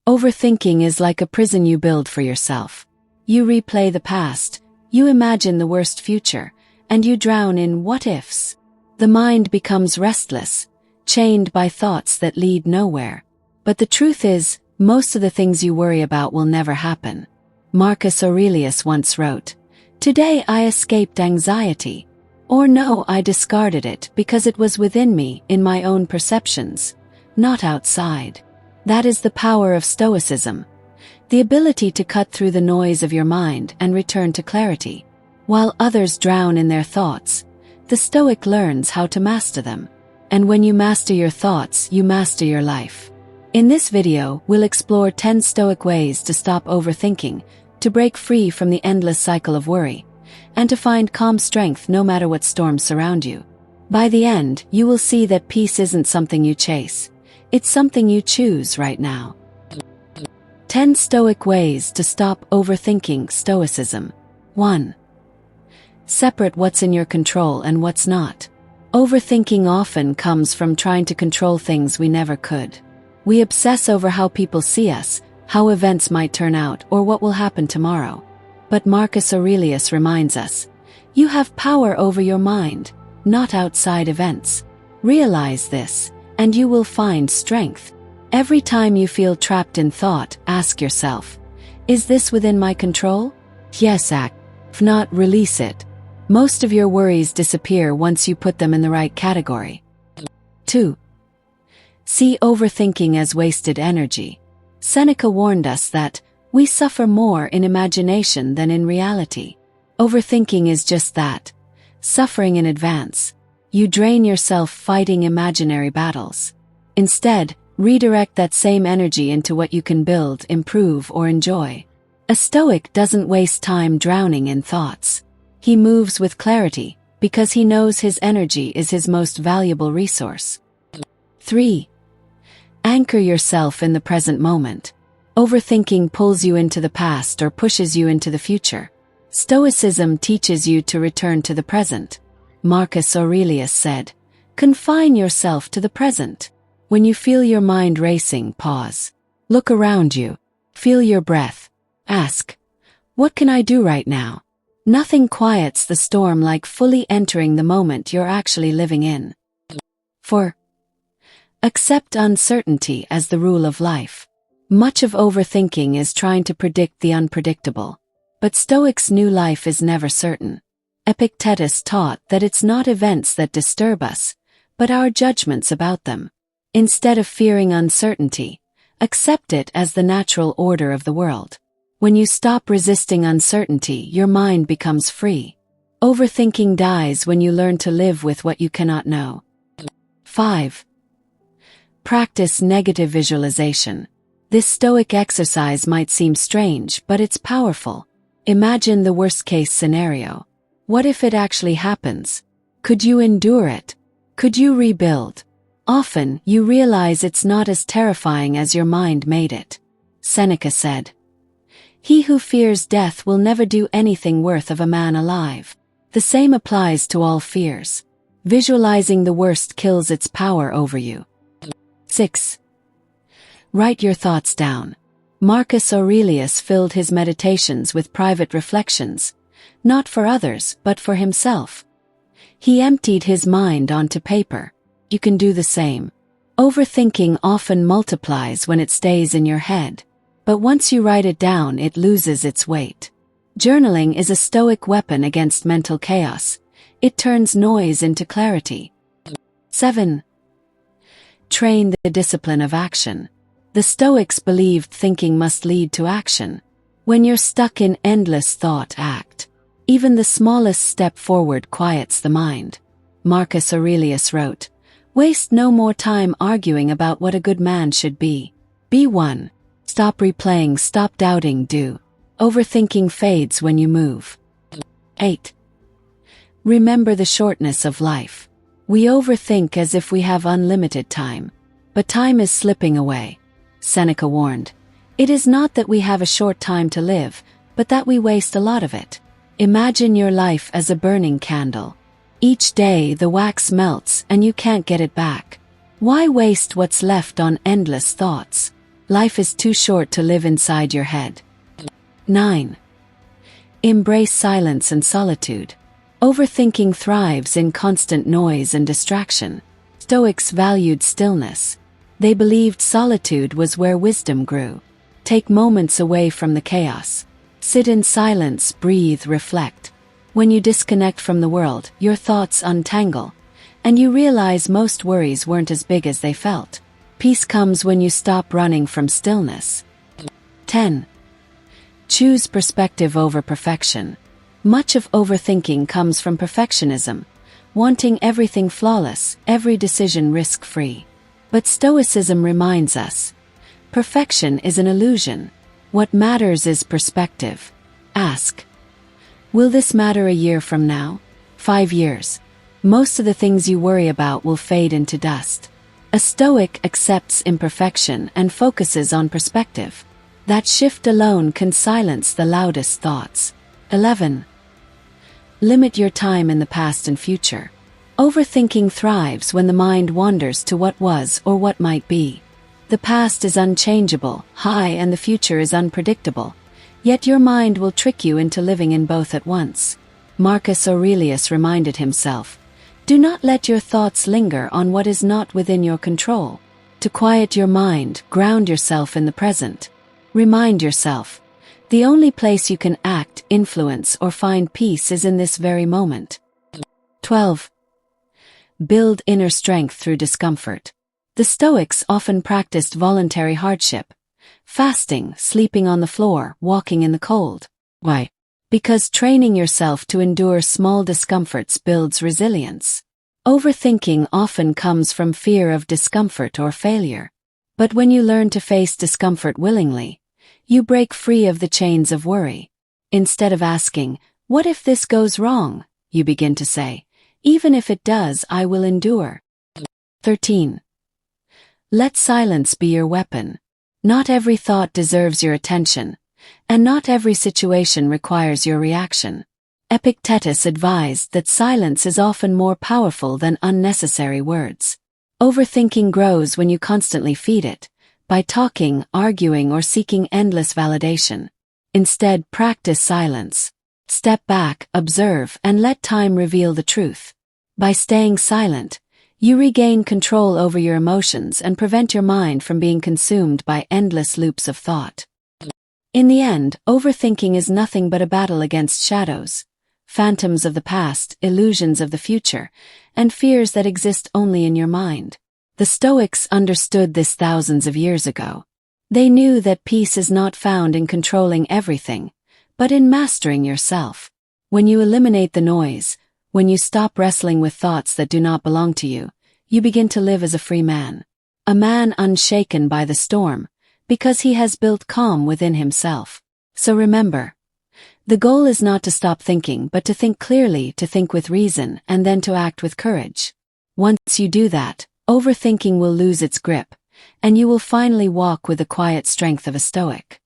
Overthinking is like a prison you build for yourself. You replay the past, you imagine the worst future, and you drown in what-ifs. The mind becomes restless, chained by thoughts that lead nowhere. But the truth is, most of the things you worry about will never happen. Marcus Aurelius once wrote, "Today I escaped anxiety," or "No, I discarded it because it was within me, in my own perceptions, not outside." That is the power of Stoicism, the ability to cut through the noise of your mind and return to clarity. While others drown in their thoughts, the Stoic learns how to master them. And when you master your thoughts, you master your life. In this video, we'll explore 10 Stoic ways to stop overthinking, to break free from the endless cycle of worry, and to find calm strength no matter what storms surround you. By the end, you will see that peace isn't something you chase. It's something you choose right now. 10 Stoic ways to stop overthinking. Stoicism. 1. Separate what's in your control and what's not. Overthinking often comes from trying to control things we never could. We obsess over how people see us, how events might turn out, or what will happen tomorrow. But Marcus Aurelius reminds us, you have power over your mind, not outside events. Realize this, and you will find strength. Every time you feel trapped in thought, ask yourself, is this within my control? Yes, act. If not, release it. Most of your worries disappear once you put them in the right category. 2. See overthinking as wasted energy. Seneca warned us that we suffer more in imagination than in reality. Overthinking is just that, suffering in advance. You drain yourself fighting imaginary battles. Instead, redirect that same energy into what you can build, improve, or enjoy. A Stoic doesn't waste time drowning in thoughts. He moves with clarity, because he knows his energy is his most valuable resource. 3. Anchor yourself in the present moment. Overthinking pulls you into the past or pushes you into the future. Stoicism teaches you to return to the present. Marcus Aurelius said, "Confine yourself to the present." When you feel your mind racing, pause. Look around you. Feel your breath. Ask, what can I do right now? Nothing quiets the storm like fully entering the moment you're actually living in. 4. Accept uncertainty as the rule of life. Much of overthinking is trying to predict the unpredictable. But Stoics knew life is never certain. Epictetus taught that it's not events that disturb us, but our judgments about them. Instead of fearing uncertainty, accept it as the natural order of the world. When you stop resisting uncertainty, your mind becomes free. Overthinking dies when you learn to live with what you cannot know. 5. Practice negative visualization. This Stoic exercise might seem strange, but it's powerful. Imagine the worst-case scenario. What if it actually happens? Could you endure it? Could you rebuild? Often, you realize it's not as terrifying as your mind made it. Seneca said, "He who fears death will never do anything worth of a man alive." The same applies to all fears. Visualizing the worst kills its power over you. 6. Write your thoughts down. Marcus Aurelius filled his meditations with private reflections, not for others, but for himself. He emptied his mind onto paper. You can do the same. Overthinking often multiplies when it stays in your head, but once you write it down, it loses its weight. Journaling is a Stoic weapon against mental chaos. It turns noise into clarity. 7. Train the discipline of action. The Stoics believed thinking must lead to action. When you're stuck in endless thought, act. Even the smallest step forward quiets the mind. Marcus Aurelius wrote, "Waste no more time arguing about what a good man should be. Be one. Stop replaying, stop doubting, do." Overthinking fades when you move. 8. Remember the shortness of life. We overthink as if we have unlimited time, but time is slipping away. Seneca warned, "It is not that we have a short time to live, but that we waste a lot of it." Imagine your life as a burning candle. Each day the wax melts and you can't get it back. Why waste what's left on endless thoughts? Life is too short to live inside your head. 9. Embrace silence and solitude. Overthinking thrives in constant noise and distraction. Stoics valued stillness. They believed solitude was where wisdom grew. Take moments away from the chaos. Sit in silence, breathe, reflect. When you disconnect from the world, your thoughts untangle, and you realize most worries weren't as big as they felt. Peace comes when you stop running from stillness. 10. Choose perspective over perfection. Much of overthinking comes from perfectionism, wanting everything flawless, every decision risk-free. But Stoicism reminds us, perfection is an illusion. What matters is perspective. Ask, will this matter a year from now? 5 years? Most of the things you worry about will fade into dust. A Stoic accepts imperfection and focuses on perspective. That shift alone can silence the loudest thoughts. 11. Limit your time in the past and future. Overthinking thrives when the mind wanders to what was or what might be. The past is unchangeable, and the future is unpredictable. Yet your mind will trick you into living in both at once. Marcus Aurelius reminded himself, do not let your thoughts linger on what is not within your control. To quiet your mind, ground yourself in the present. Remind yourself, the only place you can act, influence, or find peace is in this very moment. 12. Build inner strength through discomfort. The Stoics often practiced voluntary hardship. Fasting, sleeping on the floor, walking in the cold. Why? Because training yourself to endure small discomforts builds resilience. Overthinking often comes from fear of discomfort or failure. But when you learn to face discomfort willingly, you break free of the chains of worry. Instead of asking, what if this goes wrong? You begin to say, even if it does, I will endure. 13. Let silence be your weapon. Not every thought deserves your attention, and not every situation requires your reaction. Epictetus advised that silence is often more powerful than unnecessary words. Overthinking grows when you constantly feed it, by talking, arguing, or seeking endless validation. Instead, practice silence. Step back, observe, and let time reveal the truth. By staying silent, you regain control over your emotions and prevent your mind from being consumed by endless loops of thought. In the end, overthinking is nothing but a battle against shadows, phantoms of the past, illusions of the future, and fears that exist only in your mind. The Stoics understood this thousands of years ago. They knew that peace is not found in controlling everything, but in mastering yourself. When you eliminate the noise, when you stop wrestling with thoughts that do not belong to you, you begin to live as a free man. A man unshaken by the storm, because he has built calm within himself. So remember, the goal is not to stop thinking, but to think clearly, to think with reason, and then to act with courage. Once you do that, overthinking will lose its grip, and you will finally walk with the quiet strength of a Stoic.